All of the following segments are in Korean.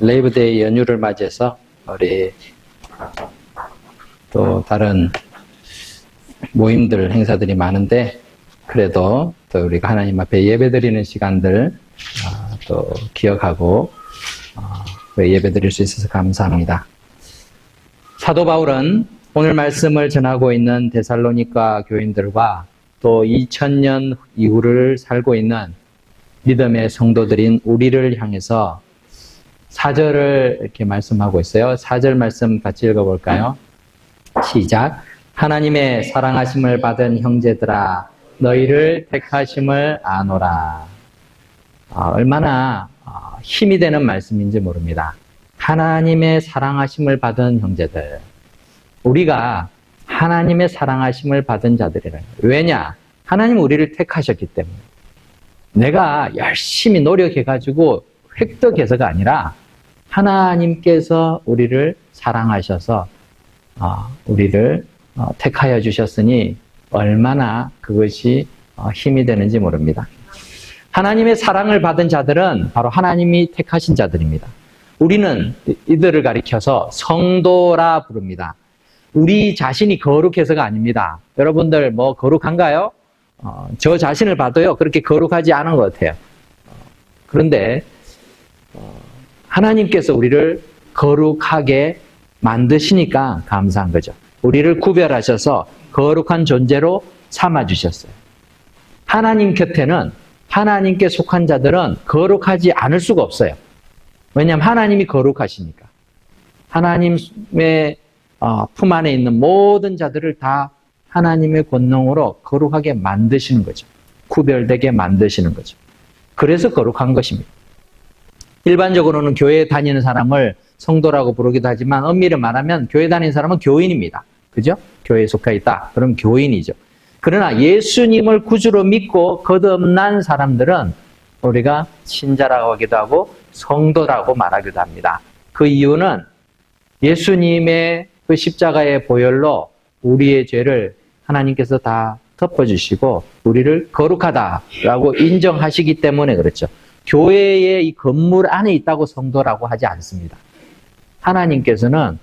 레이브데이 연휴를 맞이해서 우리 또 다른 모임들, 행사들이 많은데 그래도 또 우리가 하나님 앞에 예배드리는 시간들 또 기억하고 예배드릴 수 있어서 감사합니다. 사도 바울은 오늘 말씀을 전하고 있는 데살로니가 교인들과 또 2000년 이후를 살고 있는 믿음의 성도들인 우리를 향해서 4절을 이렇게 말씀하고 있어요. 4절 말씀 같이 읽어볼까요? 시작. 하나님의 사랑하심을 받은 형제들아 너희를 택하심을 아노라. 얼마나 힘이 되는 말씀인지 모릅니다. 하나님의 사랑하심을 받은 형제들. 우리가 하나님의 사랑하심을 받은 자들이라. 왜냐? 하나님 우리를 택하셨기 때문에. 내가 열심히 노력해가지고 획득해서가 아니라 하나님께서 우리를 사랑하셔서 우리를 택하여 주셨으니 얼마나 그것이 힘이 되는지 모릅니다. 하나님의 사랑을 받은 자들은 바로 하나님이 택하신 자들입니다. 우리는 이들을 가리켜서 성도라 부릅니다. 우리 자신이 거룩해서가 아닙니다. 여러분들 뭐 거룩한가요? 저 자신을 봐도요 그렇게 거룩하지 않은 것 같아요. 그런데 하나님께서 우리를 거룩하게 만드시니까 감사한 거죠. 우리를 구별하셔서 거룩한 존재로 삼아주셨어요. 하나님 곁에는 하나님께 속한 자들은 거룩하지 않을 수가 없어요. 왜냐하면 하나님이 거룩하시니까. 하나님의 품 안에 있는 모든 자들을 다 하나님의 권능으로 거룩하게 만드시는 거죠. 구별되게 만드시는 거죠. 그래서 거룩한 것입니다. 일반적으로는 교회에 다니는 사람을 성도라고 부르기도 하지만 엄밀히 말하면 교회 다니는 사람은 교인입니다. 그죠? 교회에 속해 있다. 그럼 교인이죠. 그러나 예수님을 구주로 믿고 거듭난 사람들은 우리가 신자라고 하기도 하고 성도라고 말하기도 합니다. 그 이유는 예수님의 그 십자가의 보혈로 우리의 죄를 하나님께서 다 덮어주시고 우리를 거룩하다라고 인정하시기 때문에 그렇죠. 교회의 이 건물 안에 있다고 성도라고 하지 않습니다. 하나님께서는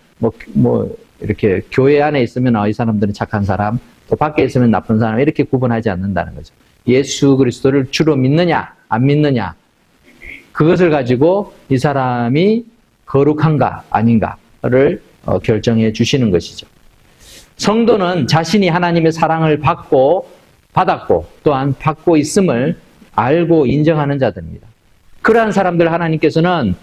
이렇게 교회 안에 있으면 이 사람들은 착한 사람, 또 밖에 있으면 나쁜 사람 이렇게 구분하지 않는다는 거죠. 예수 그리스도를 주로 믿느냐 안 믿느냐 그것을 가지고 이 사람이 거룩한가 아닌가를 결정해 주시는 것이죠. 성도는 자신이 하나님의 사랑을 받았고 또한 받고 있음을 알고 인정하는 자들입니다. 그러한 사람들 하나님께서는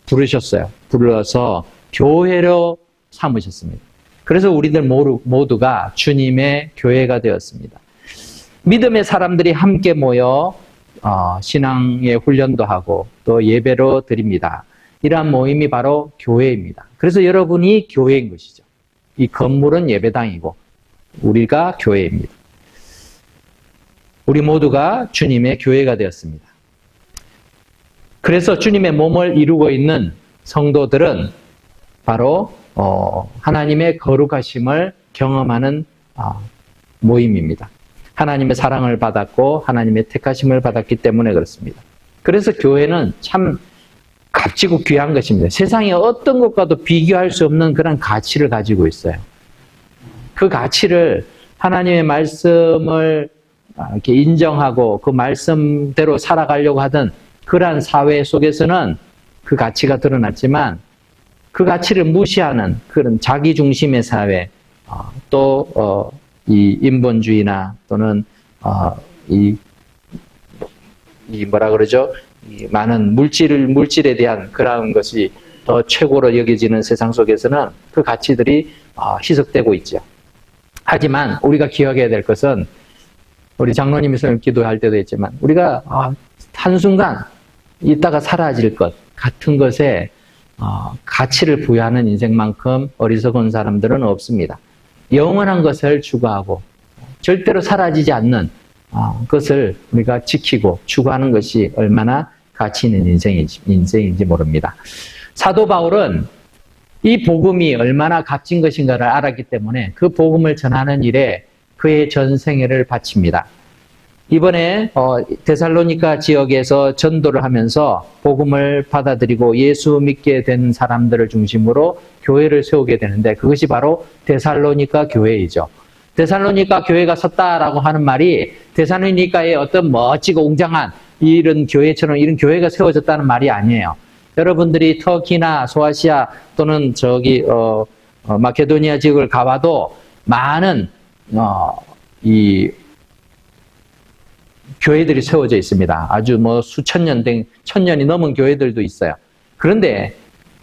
부르셨어요. 불러서 교회로 삼으셨습니다. 그래서 우리들 모두가 주님의 교회가 되었습니다. 믿음의 사람들이 함께 모여 신앙의 훈련도 하고 또 예배로 드립니다. 이러한 모임이 바로 교회입니다. 그래서 여러분이 교회인 것이죠. 이 건물은 예배당이고 우리가 교회입니다. 우리 모두가 주님의 교회가 되었습니다. 그래서 주님의 몸을 이루고 있는 성도들은 바로 하나님의 거룩하심을 경험하는 모임입니다. 하나님의 사랑을 받았고 하나님의 택하심을 받았기 때문에 그렇습니다. 그래서 교회는 참 값지고 귀한 것입니다. 세상의 어떤 것과도 비교할 수 없는 그런 가치를 가지고 있어요. 그 가치를 하나님의 말씀을 이렇게 인정하고 그 말씀대로 살아가려고 하던 그러한 사회 속에서는 그 가치가 드러났지만 그 가치를 무시하는 그런 자기중심의 사회, 또 이 인본주의나 또는 이 뭐라 그러죠? 이 많은 물질에 대한 그런 것이 더 최고로 여겨지는 세상 속에서는 그 가치들이 희석되고 있죠. 하지만 우리가 기억해야 될 것은 우리 장로님이 기도할 때도 했지만 우리가 한순간 있다가 사라질 것 같은 것에 가치를 부여하는 인생만큼 어리석은 사람들은 없습니다. 영원한 것을 추구하고 절대로 사라지지 않는 것을 우리가 지키고 추구하는 것이 얼마나 가치 있는 인생인지 모릅니다. 사도 바울은 이 복음이 얼마나 값진 것인가를 알았기 때문에 그 복음을 전하는 일에 그의 전생애를 바칩니다. 이번에 데살로니가 지역에서 전도를 하면서 복음을 받아들이고 예수 믿게 된 사람들을 중심으로 교회를 세우게 되는데 그것이 바로 데살로니가 교회이죠. 데살로니가 교회가 섰다라고 하는 말이 데살로니가에 어떤 멋지고 웅장한 이런 교회처럼 이런 교회가 세워졌다는 말이 아니에요. 여러분들이 터키나 소아시아 또는 마케도니아 지역을 가봐도 많은 이 교회들이 세워져 있습니다. 아주 수천 년 된, 천년이 넘은 교회들도 있어요. 그런데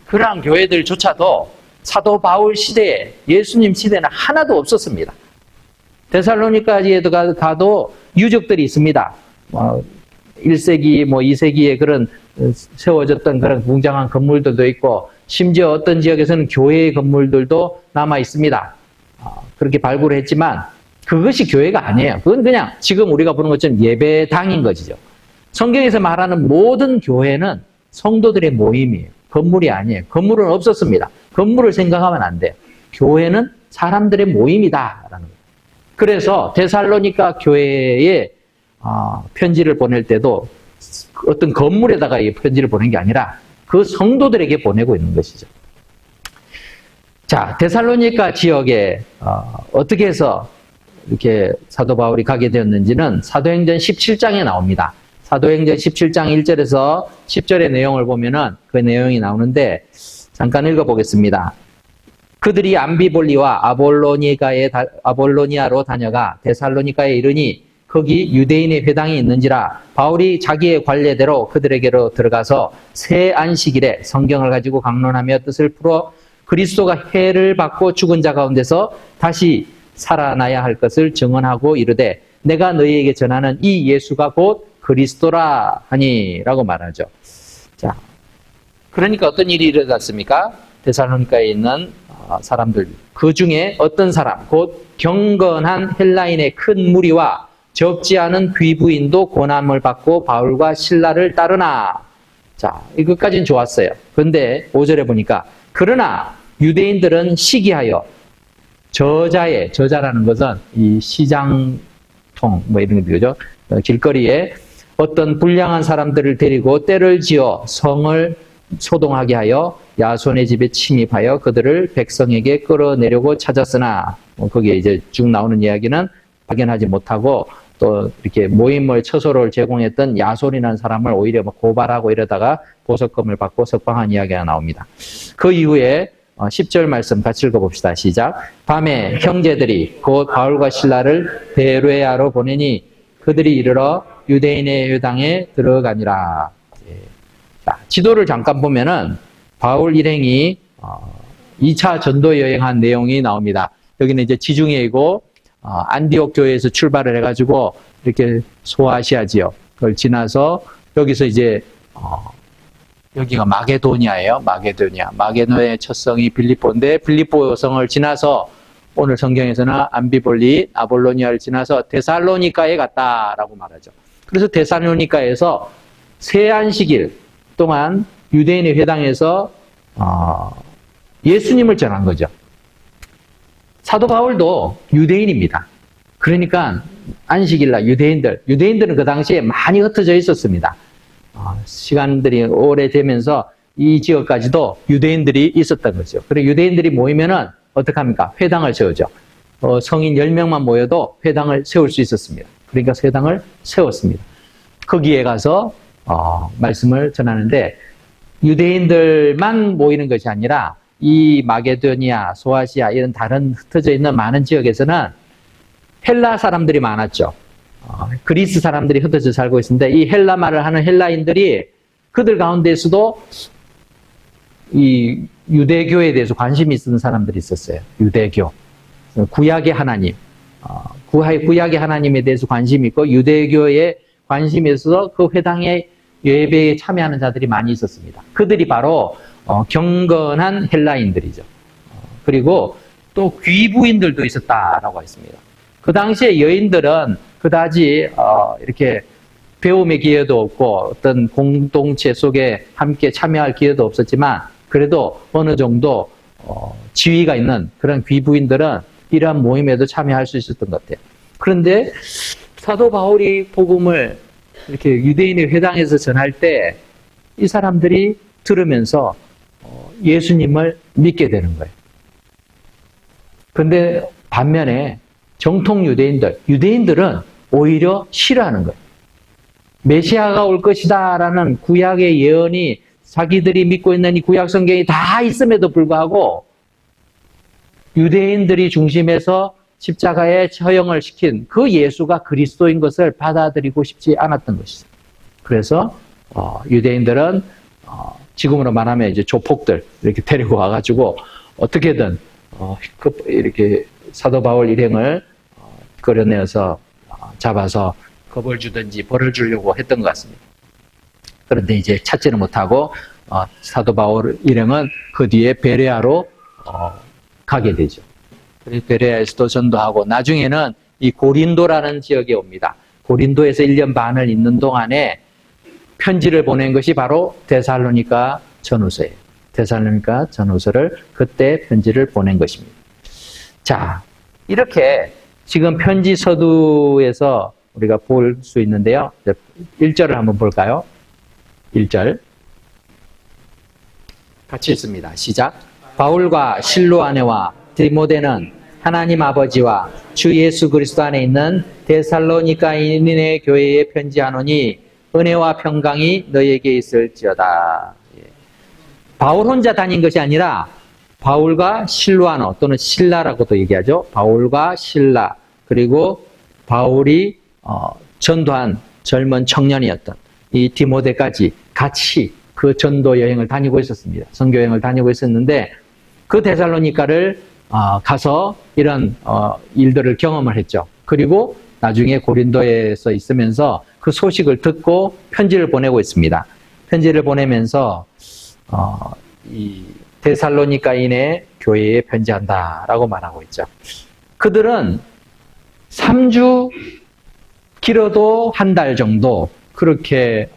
그러한 교회들조차도 사도 바울 시대에, 예수님 시대는 하나도 없었습니다. 데살로니가에도 가도 유적들이 있습니다. 1세기, 2세기에 그런 세워졌던 그런 웅장한 건물들도 있고, 심지어 어떤 지역에서는 교회의 건물들도 남아 있습니다. 그렇게 발굴을 했지만, 그것이 교회가 아니에요. 그건 그냥 지금 우리가 보는 것처럼 예배당인 것이죠. 성경에서 말하는 모든 교회는 성도들의 모임이에요. 건물이 아니에요. 건물은 없었습니다. 건물을 생각하면 안 돼요. 교회는 사람들의 모임이다라는 거예요. 그래서 데살로니가 교회에 편지를 보낼 때도 어떤 건물에다가 이 편지를 보낸 게 아니라 그 성도들에게 보내고 있는 것이죠. 자, 데살로니가 지역에 어떻게 해서 이렇게 사도 바울이 가게 되었는지는 사도행전 17장에 나옵니다. 사도행전 17장 1절에서 10절의 내용을 보면은 그 내용이 나오는데 잠깐 읽어보겠습니다. 그들이 암비볼리와 아볼로니아로 다녀가 데살로니가에 이르니 거기 유대인의 회당이 있는지라 바울이 자기의 관례대로 그들에게로 들어가서 새 안식일에 성경을 가지고 강론하며 뜻을 풀어 그리스도가 해를 받고 죽은 자 가운데서 다시 살아나야 할 것을 증언하고 이르되 내가 너희에게 전하는 이 예수가 곧 그리스도라 하니라고 말하죠. 자, 그러니까 어떤 일이 일어났습니까? 데살로니가에 있는 사람들 그 중에 어떤 사람 곧 경건한 헬라인의 큰 무리와 적지 않은 귀부인도 고난을 받고 바울과 실라를 따르나. 자, 이것까지는 좋았어요. 그런데 5절에 보니까 그러나 유대인들은 시기하여 저자라는 것은 이 시장통 이런 거죠. 길거리에 어떤 불량한 사람들을 데리고 때를 지어 성을 소동하게 하여 야손의 집에 침입하여 그들을 백성에게 끌어내려고 찾았으나 거기에 이제 쭉 나오는 이야기는 발견하지 못하고 또 이렇게 모임을 처소를 제공했던 야손이라는 사람을 오히려 고발하고 이러다가 보석금을 받고 석방한 이야기가 나옵니다. 그 이후에 10절 말씀 같이 읽어봅시다. 시작. 밤에 형제들이 곧 바울과 실라를 베레아로 보내니 그들이 이르러 유대인의 회당에 들어가니라. 자, 지도를 잠깐 보면은 바울 일행이 2차 전도 여행한 내용이 나옵니다. 여기는 이제 지중해이고 안디옥 교회에서 출발을 해가지고 이렇게 소아시아 지역 그걸 지나서 여기서 이제 여기가 마게도니아예요. 마게도니아의 첫 성이 빌립보인데 빌립보 성을 지나서 오늘 성경에서는 암비볼리, 아볼로니아를 지나서 데살로니가에 갔다라고 말하죠. 그래서 데살로니가에서 새 안식일 동안 유대인의 회당에서 예수님을 전한 거죠. 사도 바울도 유대인입니다. 그러니까 안식일날 유대인들은 그 당시에 많이 흩어져 있었습니다. 시간들이 오래되면서 이 지역까지도 유대인들이 있었던 거죠. 그리고 유대인들이 모이면은 어떡합니까? 회당을 세우죠. 성인 10명만 모여도 회당을 세울 수 있었습니다. 그러니까 회당을 세웠습니다. 거기에 가서 말씀을 전하는데 유대인들만 모이는 것이 아니라 이 마게도니아, 소아시아 이런 다른 흩어져 있는 많은 지역에서는 헬라 사람들이 많았죠. 그리스 사람들이 흩어져 살고 있는데 이 헬라 말을 하는 헬라인들이 그들 가운데에서도 이 유대교에 대해서 관심이 있는 사람들이 있었어요. 유대교. 구약의 하나님. 구약의 하나님에 대해서 관심이 있고 유대교에 관심이 있어서 그 회당의 예배에 참여하는 자들이 많이 있었습니다. 그들이 바로 경건한 헬라인들이죠. 그리고 또 귀부인들도 있었다라고 했습니다. 그 당시에 여인들은 그다지 이렇게 배움의 기회도 없고 어떤 공동체 속에 함께 참여할 기회도 없었지만 그래도 어느 정도 지위가 있는 그런 귀부인들은 이러한 모임에도 참여할 수 있었던 것 같아요. 그런데 사도 바울이 복음을 이렇게 유대인의 회당에서 전할 때 이 사람들이 들으면서 예수님을 믿게 되는 거예요. 그런데 반면에 정통 유대인들은 오히려 싫어하는 거예요. 메시아가 올 것이다라는 구약의 예언이 자기들이 믿고 있는 이 구약 성경이 다 있음에도 불구하고 유대인들이 중심에서 십자가에 처형을 시킨 그 예수가 그리스도인 것을 받아들이고 싶지 않았던 것이죠. 그래서 유대인들은 지금으로 말하면 이제 조폭들 이렇게 데리고 와가지고 어떻게든 이렇게 사도 바울 일행을 끌어내어서 잡아서 겁을 주든지 벌을 주려고 했던 것 같습니다. 그런데 이제 찾지는 못하고 사도 바울 일행은 그 뒤에 베레아로 가게 되죠. 그래서 베레아에서도 전도하고 나중에는 이 고린도라는 지역에 옵니다. 고린도에서 1년 반을 있는 동안에 편지를 보낸 것이 바로 데살로니가 전후서예요. 데살로니가 전후서를 그때 편지를 보낸 것입니다. 자, 이렇게 지금 편지 서두에서 우리가 볼 수 있는데요. 1절을 한번 볼까요? 1절. 같이 읽습니다. 시작. 바울과 실로아네와 디모데는 하나님 아버지와 주 예수 그리스도 안에 있는 데살로니가인의 교회에 편지하노니 은혜와 평강이 너희에게 있을지어다. 바울 혼자 다닌 것이 아니라 바울과 실로아노 또는 실라라고도 얘기하죠. 바울과 실라 그리고 바울이 전도한 젊은 청년이었던 이 디모데까지 같이 그 전도 여행을 다니고 있었습니다. 선교 여행을 다니고 있었는데 그 데살로니가를 가서 이런 일들을 경험을 했죠. 그리고 나중에 고린도에서 있으면서 그 소식을 듣고 편지를 보내고 있습니다. 편지를 보내면서 이 데살로니가인의 교회에 편지한다라고 말하고 있죠. 그들은 3주 길어도 한 달 정도 그렇게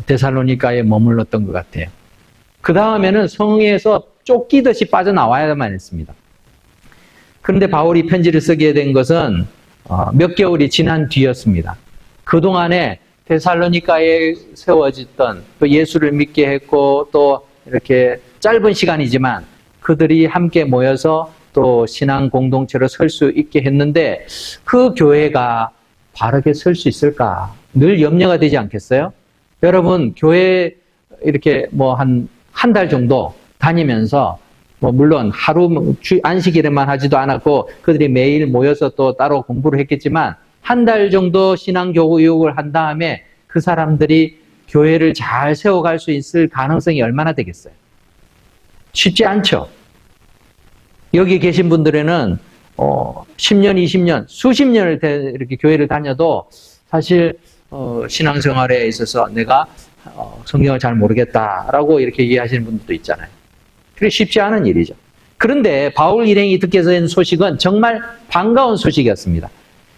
데살로니가에 머물렀던 것 같아요. 그 다음에는 성에서 쫓기듯이 빠져나와야만 했습니다. 그런데 바울이 편지를 쓰게 된 것은 몇 개월이 지난 뒤였습니다. 그동안에 데살로니가에 세워졌던 또 예수를 믿게 했고 또 이렇게 짧은 시간이지만 그들이 함께 모여서 또 신앙 공동체로 설 수 있게 했는데 그 교회가 바르게 설 수 있을까? 늘 염려가 되지 않겠어요? 여러분, 교회 이렇게 뭐 한 달 정도 다니면서 뭐 물론 하루 안식일에만 하지도 않았고 그들이 매일 모여서 또 따로 공부를 했겠지만 한 달 정도 신앙 교육을 한 다음에 그 사람들이 교회를 잘 세워갈 수 있을 가능성이 얼마나 되겠어요? 쉽지 않죠. 여기 계신 분들에는 10년, 20년, 수십 년을 이렇게 교회를 다녀도 사실 신앙생활에 있어서 내가 성경을 잘 모르겠다라고 이렇게 얘기하시는 분들도 있잖아요. 그게 쉽지 않은 일이죠. 그런데 바울 일행이 듣게 된 소식은 정말 반가운 소식이었습니다.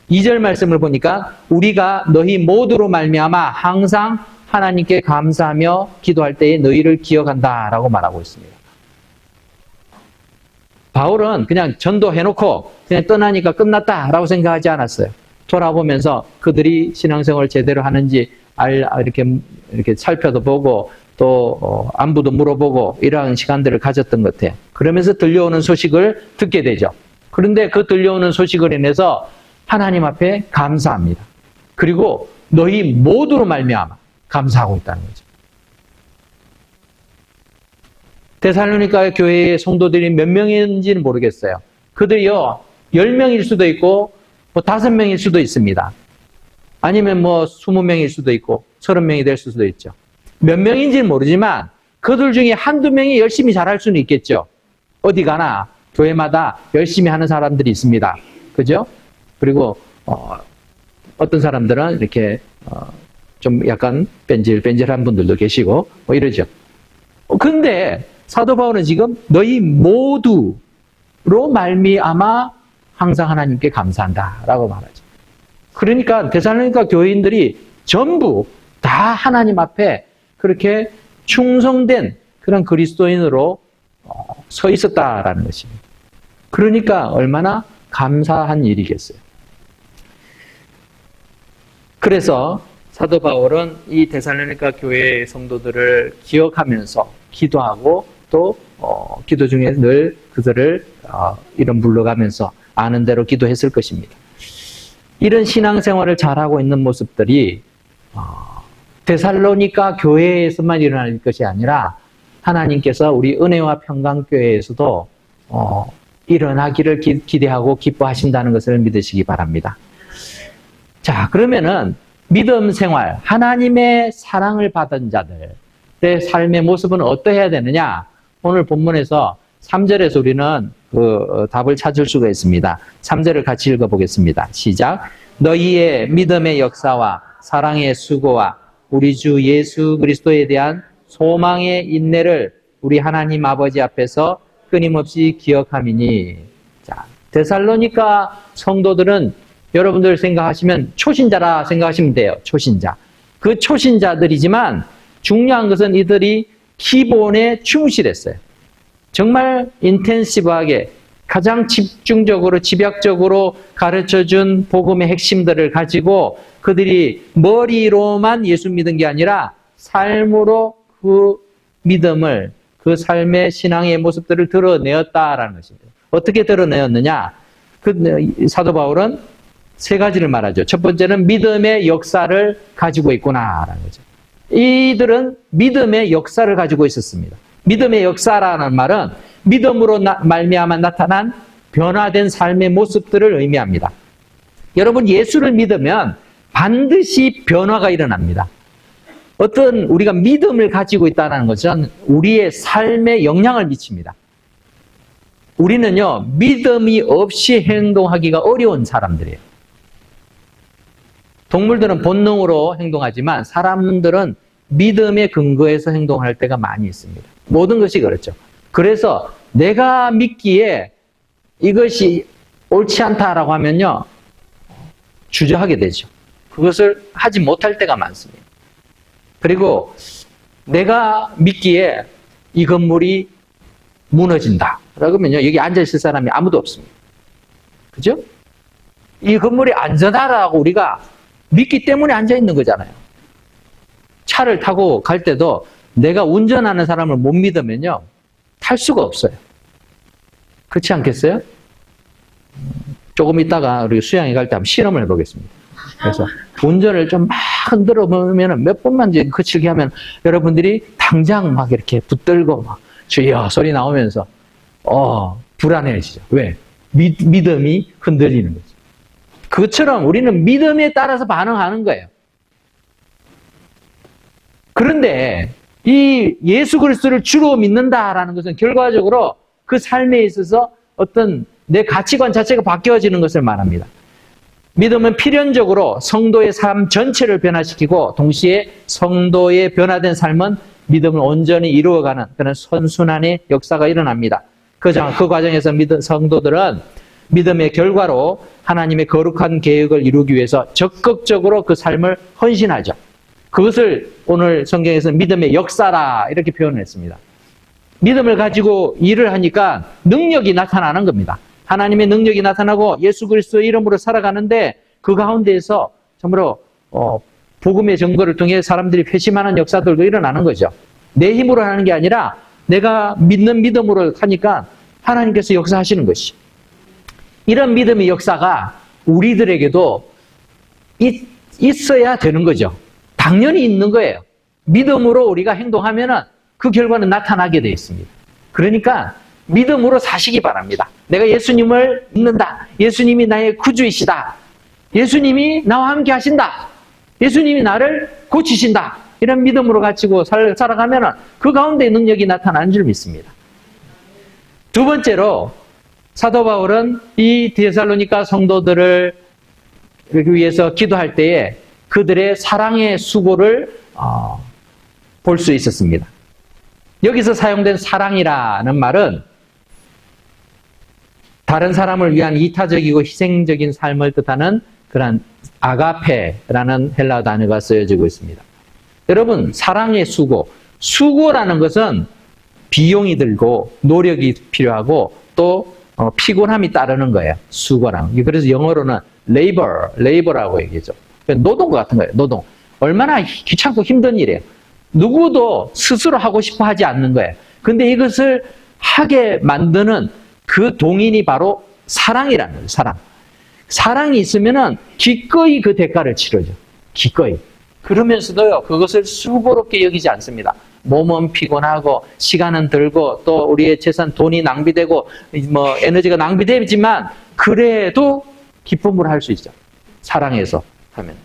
2절 말씀을 보니까 우리가 너희 모두로 말미암아 항상 하나님께 감사하며 기도할 때에 너희를 기억한다라고 말하고 있습니다. 바울은 그냥 전도해놓고 그냥 떠나니까 끝났다라고 생각하지 않았어요. 돌아보면서 그들이 신앙생활을 제대로 하는지 이렇게 살펴도 보고 또 안부도 물어보고 이러한 시간들을 가졌던 것 같아요. 그러면서 들려오는 소식을 듣게 되죠. 그런데 그 들려오는 소식을 인해서 하나님 앞에 감사합니다. 그리고 너희 모두로 말미암아 감사하고 있다는 거죠. 데살로니가 교회의 성도들이 몇 명인지는 모르겠어요. 그들이요 10명일 수도 있고 뭐 5명일 수도 있습니다. 아니면 뭐 20명일 수도 있고 30명이 될 수도 있죠. 몇 명인지는 모르지만 그들 중에 한두 명이 열심히 잘할 수는 있겠죠. 어디 가나 교회마다 열심히 하는 사람들이 있습니다. 그죠? 그리고 어떤 사람들은 이렇게 좀 약간 뺀질뺀질한 분들도 계시고 뭐 이러죠. 근데 사도 바울은 지금 너희 모두로 말미암아 항상 하나님께 감사한다라고 말하죠. 그러니까 데살로니가 교인들이 전부 다 하나님 앞에 그렇게 충성된 그런 그리스도인으로 서 있었다라는 것입니다. 그러니까 얼마나 감사한 일이겠어요. 그래서 사도 바울은 이 데살로니가 교회의 성도들을 기억하면서 기도하고 또 기도 중에 늘 그들을 이런 불러가면서 아는 대로 기도했을 것입니다. 이런 신앙생활을 잘하고 있는 모습들이 데살로니가 교회에서만 일어날 것이 아니라 하나님께서 우리 은혜와 평강교회에서도 일어나기를 기대하고 기뻐하신다는 것을 믿으시기 바랍니다. 자, 그러면은 믿음 생활, 하나님의 사랑을 받은 자들의 삶의 모습은 어떠해야 되느냐? 오늘 본문에서 3절에서 우리는 그 답을 찾을 수가 있습니다. 3절을 같이 읽어보겠습니다. 시작. 너희의 믿음의 역사와 사랑의 수고와 우리 주 예수 그리스도에 대한 소망의 인내를 우리 하나님 아버지 앞에서 끊임없이 기억함이니. 자, 데살로니가 성도들은 여러분들 생각하시면 초신자라 생각하시면 돼요. 초신자. 그 초신자들이지만 중요한 것은 이들이 기본에 충실했어요. 정말 인텐시브하게 가장 집중적으로 집약적으로 가르쳐준 복음의 핵심들을 가지고 그들이 머리로만 예수 믿은 게 아니라 삶으로 그 믿음을 그 삶의 신앙의 모습들을 드러내었다라는 것입니다. 어떻게 드러내었느냐? 사도 바울은 세 가지를 말하죠. 첫 번째는 믿음의 역사를 가지고 있구나라는 거죠. 이들은 믿음의 역사를 가지고 있었습니다. 믿음의 역사라는 말은 믿음으로 말미암아 나타난 변화된 삶의 모습들을 의미합니다. 여러분, 예수를 믿으면 반드시 변화가 일어납니다. 어떤 우리가 믿음을 가지고 있다는 것은 우리의 삶에 영향을 미칩니다. 우리는요, 믿음이 없이 행동하기가 어려운 사람들이에요. 동물들은 본능으로 행동하지만 사람들은 믿음에 근거해서 행동할 때가 많이 있습니다. 모든 것이 그렇죠. 그래서 내가 믿기에 이것이 옳지 않다라고 하면요, 주저하게 되죠. 그것을 하지 못할 때가 많습니다. 그리고 내가 믿기에 이 건물이 무너진다. 그러면요, 여기 앉아있을 사람이 아무도 없습니다. 그죠? 이 건물이 안전하다고 우리가 믿기 때문에 앉아있는 거잖아요. 차를 타고 갈 때도 내가 운전하는 사람을 못 믿으면요, 탈 수가 없어요. 그렇지 않겠어요? 조금 있다가 우리 수양에 갈 때 한번 실험을 해보겠습니다. 그래서 운전을 좀 막 흔들어 보면 몇 번만 이제 거칠게 하면 여러분들이 당장 막 이렇게 붙들고 막 주여 소리 나오면서 불안해지죠. 왜? 믿음이 흔들리는 거죠. 그것처럼 우리는 믿음에 따라서 반응하는 거예요. 그런데 이 예수 그리스도를 주로 믿는다라는 것은 결과적으로 그 삶에 있어서 어떤 내 가치관 자체가 바뀌어지는 것을 말합니다. 믿음은 필연적으로 성도의 삶 전체를 변화시키고 동시에 성도의 변화된 삶은 믿음을 온전히 이루어가는 그런 선순환의 역사가 일어납니다. 그 과정에서 성도들은 믿음의 결과로 하나님의 거룩한 계획을 이루기 위해서 적극적으로 그 삶을 헌신하죠. 그것을 오늘 성경에서 믿음의 역사라 이렇게 표현했습니다. 믿음을 가지고 일을 하니까 능력이 나타나는 겁니다. 하나님의 능력이 나타나고 예수 그리스도의 이름으로 살아가는데 그 가운데에서 정말로 복음의 증거를 통해 사람들이 회심하는 역사들도 일어나는 거죠. 내 힘으로 하는 게 아니라 내가 믿는 믿음으로 하니까 하나님께서 역사하시는 것이. 이런 믿음의 역사가 우리들에게도 있어야 되는 거죠. 당연히 있는 거예요. 믿음으로 우리가 행동하면은 그 결과는 나타나게 되어 있습니다. 그러니까 믿음으로 사시기 바랍니다. 내가 예수님을 믿는다. 예수님이 나의 구주이시다. 예수님이 나와 함께 하신다. 예수님이 나를 고치신다. 이런 믿음으로 가지고 살아가면 그 가운데 능력이 나타나는 줄 믿습니다. 두 번째로 사도 바울은 이 데살로니가 성도들을 위해서 기도할 때에 그들의 사랑의 수고를 볼 수 있었습니다. 여기서 사용된 사랑이라는 말은 다른 사람을 위한 이타적이고 희생적인 삶을 뜻하는 그런 아가페라는 헬라 단어가 쓰여지고 있습니다. 여러분, 사랑의 수고라는 것은 비용이 들고 노력이 필요하고 또 피곤함이 따르는 거예요. 수고랑. 그래서 영어로는 labor라고 얘기하죠. 노동과 같은 거예요. 노동. 얼마나 귀찮고 힘든 일이에요. 누구도 스스로 하고 싶어 하지 않는 거예요. 근데 이것을 하게 만드는 그 동인이 바로 사랑이라는 거예요. 사랑. 사랑이 있으면은 기꺼이 그 대가를 치르죠. 기꺼이. 그러면서도요, 그것을 수고롭게 여기지 않습니다. 몸은 피곤하고, 시간은 들고, 또 우리의 재산, 돈이 낭비되고, 뭐, 에너지가 낭비되지만, 그래도 기쁨으로 할 수 있죠. 사랑해서 하면.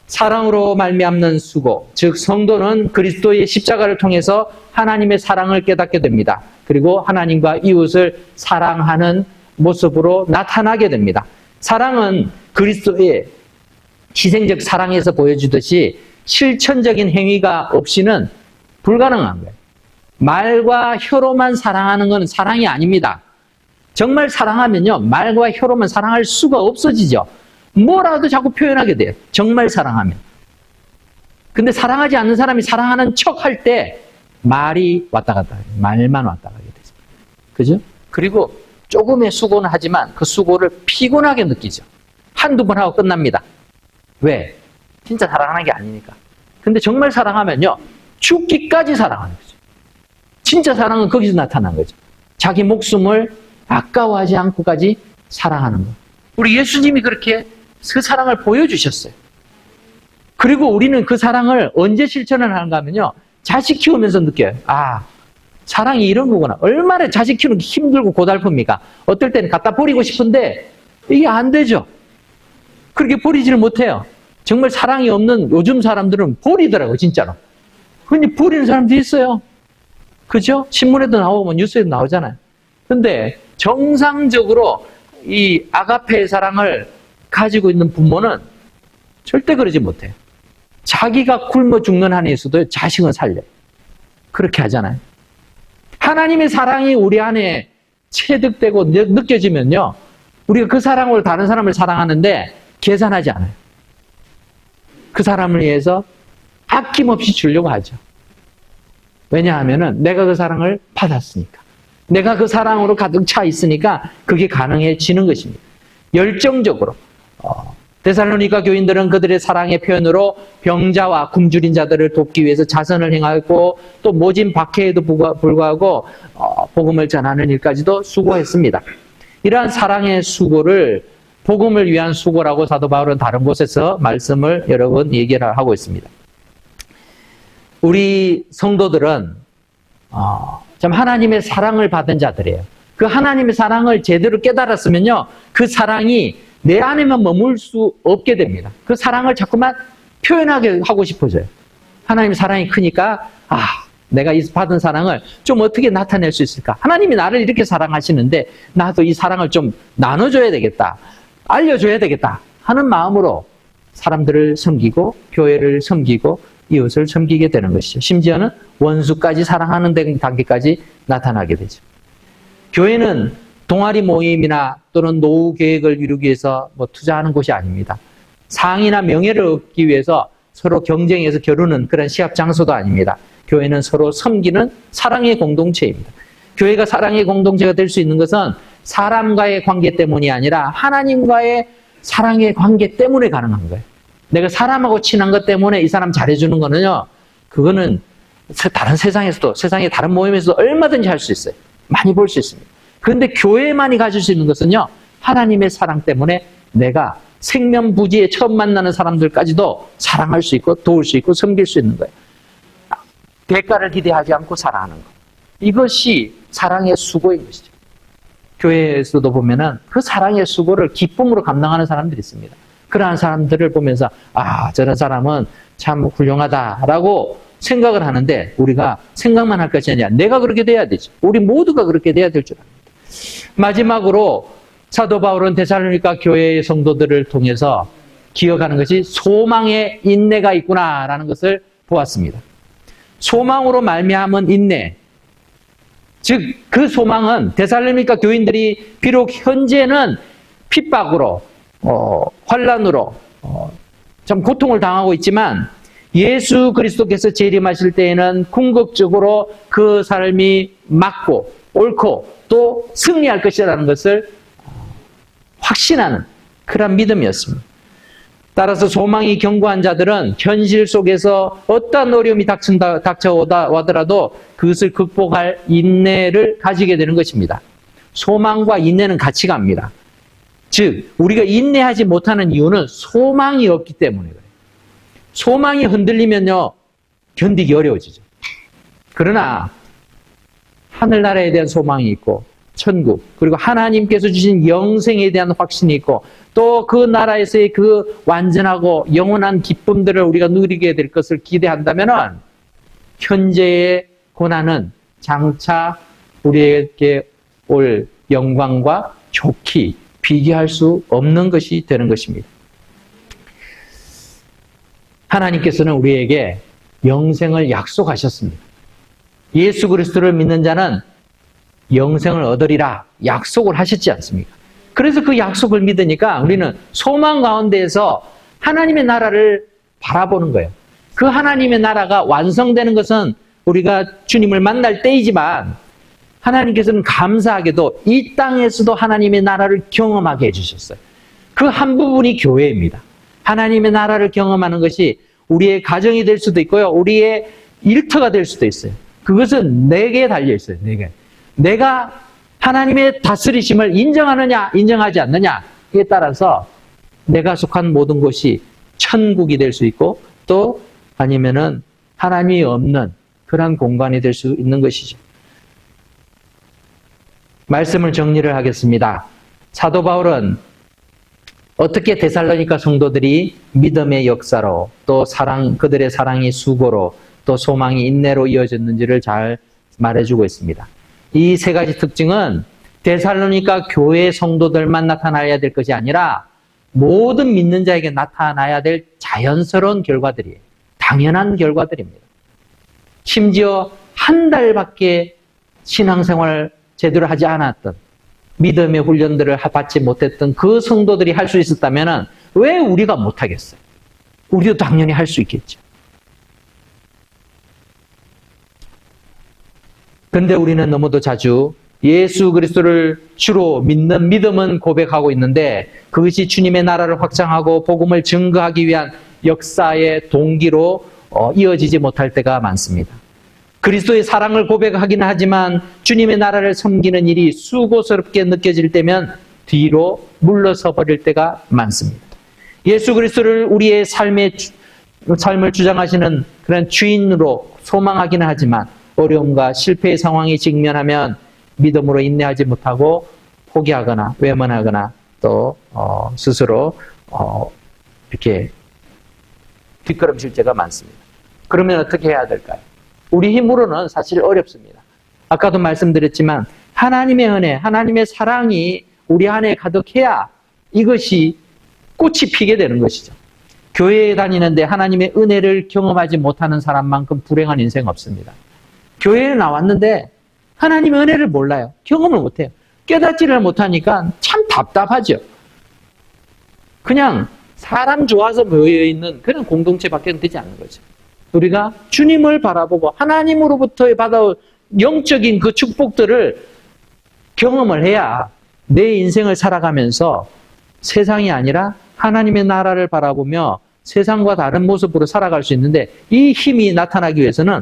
사랑으로 말미암는 수고, 즉 성도는 그리스도의 십자가를 통해서 하나님의 사랑을 깨닫게 됩니다. 그리고 하나님과 이웃을 사랑하는 모습으로 나타나게 됩니다. 사랑은 그리스도의 희생적 사랑에서 보여주듯이 실천적인 행위가 없이는 불가능한 거예요. 말과 혀로만 사랑하는 건 사랑이 아닙니다. 정말 사랑하면요, 말과 혀로만 사랑할 수가 없어지죠. 뭐라도 자꾸 표현하게 돼요. 정말 사랑하면. 근데 사랑하지 않는 사람이 사랑하는 척 할 때 말이 왔다 갔다 해요. 말만 왔다 가게 되죠. 그죠? 그리고 조금의 수고는 하지만 그 수고를 피곤하게 느끼죠. 한두 번 하고 끝납니다. 왜? 진짜 사랑하는 게 아니니까. 근데 정말 사랑하면요, 죽기까지 사랑하는 거죠. 진짜 사랑은 거기서 나타난 거죠. 자기 목숨을 아까워하지 않고까지 사랑하는 거. 우리 예수님이 그렇게 그 사랑을 보여주셨어요. 그리고 우리는 그 사랑을 언제 실천을 하는가 하면요, 자식 키우면서 느껴요. 아, 사랑이 이런 거구나. 얼마나 자식 키우는 게 힘들고 고달픕니까? 어떨 때는 갖다 버리고 싶은데 이게 안 되죠. 그렇게 버리지를 못해요. 정말 사랑이 없는 요즘 사람들은 버리더라고요, 진짜로. 근데 버리는 사람도 있어요. 그죠? 신문에도 나오고 뉴스에도 나오잖아요. 근데 정상적으로 이 아가페의 사랑을 가지고 있는 부모는 절대 그러지 못해요. 자기가 굶어 죽는 한에 있어도 자식은 살려요. 그렇게 하잖아요. 하나님의 사랑이 우리 안에 체득되고 느껴지면요, 우리가 그 사랑으로 다른 사람을 사랑하는데 계산하지 않아요. 그 사람을 위해서 아낌없이 주려고 하죠. 왜냐하면은 내가 그 사랑을 받았으니까. 내가 그 사랑으로 가득 차 있으니까 그게 가능해지는 것입니다. 열정적으로. 데살로니가 교인들은 그들의 사랑의 표현으로 병자와 굶주린 자들을 돕기 위해서 자선을 행하고 또 모진 박해에도 불구하고 복음을 전하는 일까지도 수고했습니다. 이러한 사랑의 수고를 복음을 위한 수고라고 사도 바울은 다른 곳에서 말씀을 여러 번 얘기를 하고 있습니다. 우리 성도들은 참 하나님의 사랑을 받은 자들이에요. 그 하나님의 사랑을 제대로 깨달았으면요, 그 사랑이 내 안에만 머물 수 없게 됩니다. 그 사랑을 자꾸만 표현하게 하고 싶어져요. 하나님의 사랑이 크니까 내가 이 받은 사랑을 좀 어떻게 나타낼 수 있을까? 하나님이 나를 이렇게 사랑하시는데 나도 이 사랑을 좀 나눠줘야 되겠다. 알려줘야 되겠다 하는 마음으로 사람들을 섬기고 교회를 섬기고 이웃을 섬기게 되는 것이죠. 심지어는 원수까지 사랑하는 단계까지 나타나게 되죠. 교회는 동아리 모임이나 또는 노후 계획을 이루기 위해서 투자하는 곳이 아닙니다. 상이나 명예를 얻기 위해서 서로 경쟁해서 겨루는 그런 시합 장소도 아닙니다. 교회는 서로 섬기는 사랑의 공동체입니다. 교회가 사랑의 공동체가 될 수 있는 것은 사람과의 관계 때문이 아니라 하나님과의 사랑의 관계 때문에 가능한 거예요. 내가 사람하고 친한 것 때문에 이 사람 잘해주는 거는요, 그거는 다른 세상에서도, 세상의 다른 모임에서도 얼마든지 할 수 있어요. 많이 볼 수 있습니다. 그런데 교회만이 가질 수 있는 것은요, 하나님의 사랑 때문에 내가 생면부지에 처음 만나는 사람들까지도 사랑할 수 있고 도울 수 있고 섬길 수 있는 거예요. 대가를 기대하지 않고 사랑하는 것. 이것이 사랑의 수고인 것이죠. 교회에서도 보면은 그 사랑의 수고를 기쁨으로 감당하는 사람들이 있습니다. 그러한 사람들을 보면서 저런 사람은 참 훌륭하다라고 생각을 하는데 우리가 생각만 할 것이 아니라 내가 그렇게 돼야 되죠. 우리 모두가 그렇게 돼야 될 줄 압니다. 마지막으로 사도 바울은 데살로니가 교회의 성도들을 통해서 기억하는 것이 소망의 인내가 있구나라는 것을 보았습니다. 소망으로 말미암은 인내, 즉 그 소망은 데살로니가 교인들이 비록 현재는 핍박으로 환난으로 참 고통을 당하고 있지만 예수 그리스도께서 재림하실 때에는 궁극적으로 그 삶이 맞고 옳고 또 승리할 것이라는 것을 확신하는 그런 믿음이었습니다. 따라서 소망이 견고한 자들은 현실 속에서 어떠한 어려움이 닥쳐오더라도 그것을 극복할 인내를 가지게 되는 것입니다. 소망과 인내는 같이 갑니다. 즉, 우리가 인내하지 못하는 이유는 소망이 없기 때문에 그래요. 소망이 흔들리면요, 견디기 어려워지죠. 그러나 하늘나라에 대한 소망이 있고 천국, 그리고 하나님께서 주신 영생에 대한 확신이 있고 또 그 나라에서의 그 완전하고 영원한 기쁨들을 우리가 누리게 될 것을 기대한다면 현재의 고난은 장차 우리에게 올 영광과 좋기 비교할 수 없는 것이 되는 것입니다. 하나님께서는 우리에게 영생을 약속하셨습니다. 예수 그리스도를 믿는 자는 영생을 얻으리라 약속을 하셨지 않습니까? 그래서 그 약속을 믿으니까 우리는 소망 가운데에서 하나님의 나라를 바라보는 거예요. 그 하나님의 나라가 완성되는 것은 우리가 주님을 만날 때이지만 하나님께서는 감사하게도 이 땅에서도 하나님의 나라를 경험하게 해주셨어요. 그 한 부분이 교회입니다. 하나님의 나라를 경험하는 것이 우리의 가정이 될 수도 있고요. 우리의 일터가 될 수도 있어요. 그것은 내게 달려 있어요. 내가 하나님의 다스리심을 인정하느냐 인정하지 않느냐에 따라서 내가 속한 모든 곳이 천국이 될 수 있고 또 아니면은 하나님이 없는 그런 공간이 될 수 있는 것이죠. 말씀을 정리를 하겠습니다. 사도 바울은 어떻게 데살로니가 성도들이 믿음의 역사로 또 그들의 사랑이 수고로 또 소망이 인내로 이어졌는지를 잘 말해주고 있습니다. 이 세 가지 특징은 데살로니가 교회 성도들만 나타나야 될 것이 아니라 모든 믿는 자에게 나타나야 될 자연스러운 결과들이에요. 당연한 결과들입니다. 심지어 한 달밖에 신앙생활 제대로 하지 않았던 믿음의 훈련들을 받지 못했던 그 성도들이 할 수 있었다면 왜 우리가 못하겠어요? 우리도 당연히 할 수 있겠죠. 그런데 우리는 너무도 자주 예수 그리스도를 주로 믿는 믿음은 고백하고 있는데 그것이 주님의 나라를 확장하고 복음을 증거하기 위한 역사의 동기로 이어지지 못할 때가 많습니다. 그리스도의 사랑을 고백하기는 하지만 주님의 나라를 섬기는 일이 수고스럽게 느껴질 때면 뒤로 물러서 버릴 때가 많습니다. 예수 그리스도를 우리의 삶을 주장하시는 그런 주인으로 소망하기는 하지만 어려움과 실패의 상황에 직면하면 믿음으로 인내하지 못하고 포기하거나 외면하거나 또 스스로 이렇게 뒷걸음질 때가 많습니다. 그러면 어떻게 해야 될까요? 우리 힘으로는 사실 어렵습니다. 아까도 말씀드렸지만 하나님의 은혜, 하나님의 사랑이 우리 안에 가득해야 이것이 꽃이 피게 되는 것이죠. 교회에 다니는데 하나님의 은혜를 경험하지 못하는 사람만큼 불행한 인생 없습니다. 교회에 나왔는데 하나님의 은혜를 몰라요. 경험을 못해요. 깨닫지를 못하니까 참 답답하죠. 그냥 사람 좋아서 모여있는 그런 공동체밖에 되지 않는 거죠. 우리가 주님을 바라보고 하나님으로부터 받아온 영적인 그 축복들을 경험을 해야 내 인생을 살아가면서 세상이 아니라 하나님의 나라를 바라보며 세상과 다른 모습으로 살아갈 수 있는데 이 힘이 나타나기 위해서는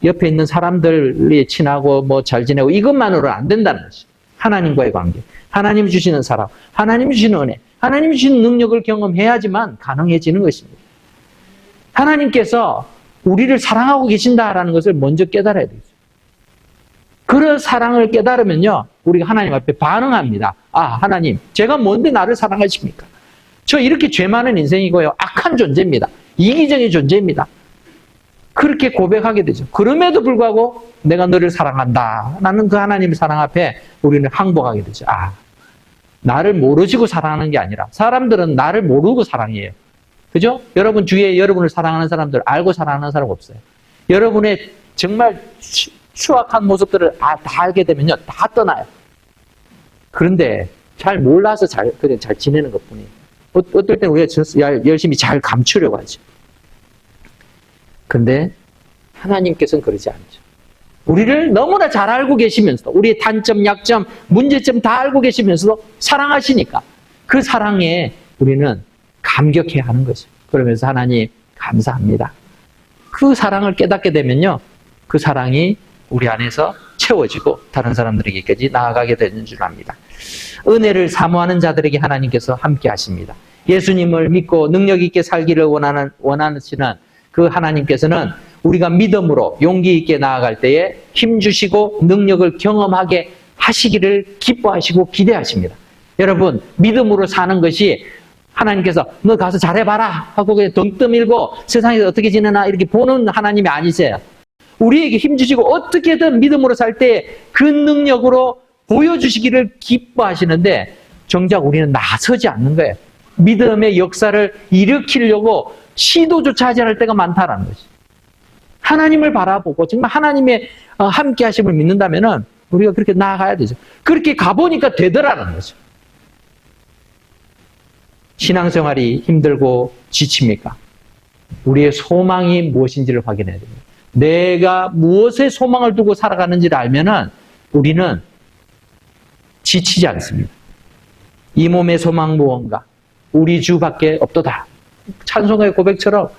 옆에 있는 사람들이 친하고 뭐 잘 지내고 이것만으로는 안 된다는 거죠. 하나님과의 관계, 하나님 주시는 사랑, 하나님 주시는 은혜, 하나님 주시는 능력을 경험해야지만 가능해지는 것입니다. 하나님께서 우리를 사랑하고 계신다라는 것을 먼저 깨달아야 되죠. 그런 사랑을 깨달으면요, 우리가 하나님 앞에 반응합니다. 아, 하나님, 제가 뭔데 나를 사랑하십니까? 저 이렇게 죄 많은 인생이고요, 악한 존재입니다. 이기적인 존재입니다. 그렇게 고백하게 되죠. 그럼에도 불구하고 내가 너를 사랑한다. 나는 그 하나님의 사랑 앞에 우리는 항복하게 되죠. 아, 나를 모르시고 사랑하는 게 아니라 사람들은 나를 모르고 사랑해요. 그죠? 여러분 주위에 여러분을 사랑하는 사람들 알고 사랑하는 사람 없어요. 여러분의 정말 추악한 모습들을 다 알게 되면요, 다 떠나요. 그런데 잘 몰라서 잘 지내는 것뿐이에요. 어떨 때는 우리가 열심히 잘 감추려고 하죠. 근데 하나님께서는 그러지 않죠. 우리를 너무나 잘 알고 계시면서도 우리의 단점, 약점, 문제점 다 알고 계시면서도 사랑하시니까 그 사랑에 우리는 감격해야 하는 거죠. 그러면서 하나님 감사합니다. 그 사랑을 깨닫게 되면요, 그 사랑이 우리 안에서 채워지고 다른 사람들에게까지 나아가게 되는 줄 압니다. 은혜를 사모하는 자들에게 하나님께서 함께 하십니다. 예수님을 믿고 능력 있게 살기를 원하시는 그 하나님께서는 우리가 믿음으로 용기 있게 나아갈 때에 힘주시고 능력을 경험하게 하시기를 기뻐하시고 기대하십니다. 여러분, 믿음으로 사는 것이 하나님께서 너 가서 잘해봐라 하고 그냥 덩 떠밀고 세상에서 어떻게 지내나 이렇게 보는 하나님이 아니세요. 우리에게 힘주시고 어떻게든 믿음으로 살 때 그 능력으로 보여주시기를 기뻐하시는데 정작 우리는 나서지 않는 거예요. 믿음의 역사를 일으키려고 시도조차 하지 않을 때가 많다라는 것이. 하나님을 바라보고 정말 하나님의 함께 하심을 믿는다면 우리가 그렇게 나아가야 되죠. 그렇게 가보니까 되더라는 거죠. 신앙생활이 힘들고 지칩니까? 우리의 소망이 무엇인지를 확인해야 됩니다. 내가 무엇에 소망을 두고 살아가는지를 알면은 우리는 지치지 않습니다. 이 몸의 소망 무언가? 우리 주밖에 없도다. 찬송가의 고백처럼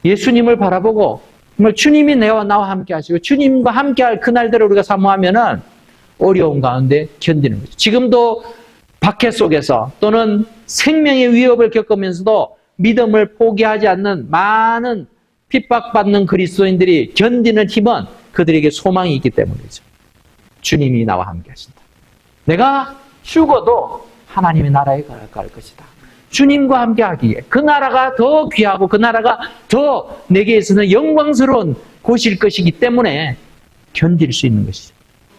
예수님을 바라보고 정말 주님이 나와 함께 하시고 주님과 함께 할 그날들을 우리가 사모하면은 어려운 가운데 견디는 거죠. 지금도 박해 속에서 또는 생명의 위협을 겪으면서도 믿음을 포기하지 않는 많은 핍박받는 그리스도인들이 견디는 힘은 그들에게 소망이 있기 때문이죠. 주님이 나와 함께 하신다. 내가 죽어도 하나님의 나라에 갈 것이다. 주님과 함께 하기에 그 나라가 더 귀하고 그 나라가 더 내게 있어서 영광스러운 곳일 것이기 때문에 견딜 수 있는 것이죠.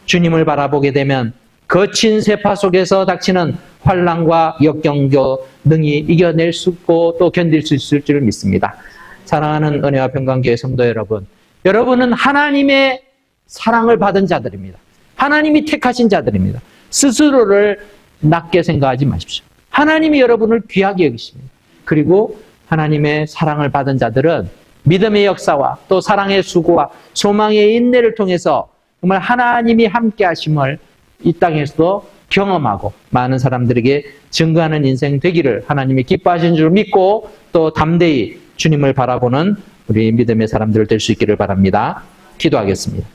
주님을 바라보게 되면 거친 세파 속에서 닥치는 환난과 역경도 능히 이겨낼 수 있고 또 견딜 수 있을 줄 믿습니다. 사랑하는 은혜와 평강교회 성도 여러분, 여러분은 하나님의 사랑을 받은 자들입니다. 하나님이 택하신 자들입니다. 스스로를 낮게 생각하지 마십시오. 하나님이 여러분을 귀하게 여기십니다. 그리고 하나님의 사랑을 받은 자들은 믿음의 역사와 또 사랑의 수고와 소망의 인내를 통해서 정말 하나님이 함께 하심을 이 땅에서도 경험하고 많은 사람들에게 증거하는 인생 되기를 하나님이 기뻐하시는 줄 믿고 또 담대히 주님을 바라보는 우리 믿음의 사람들 될 수 있기를 바랍니다. 기도하겠습니다.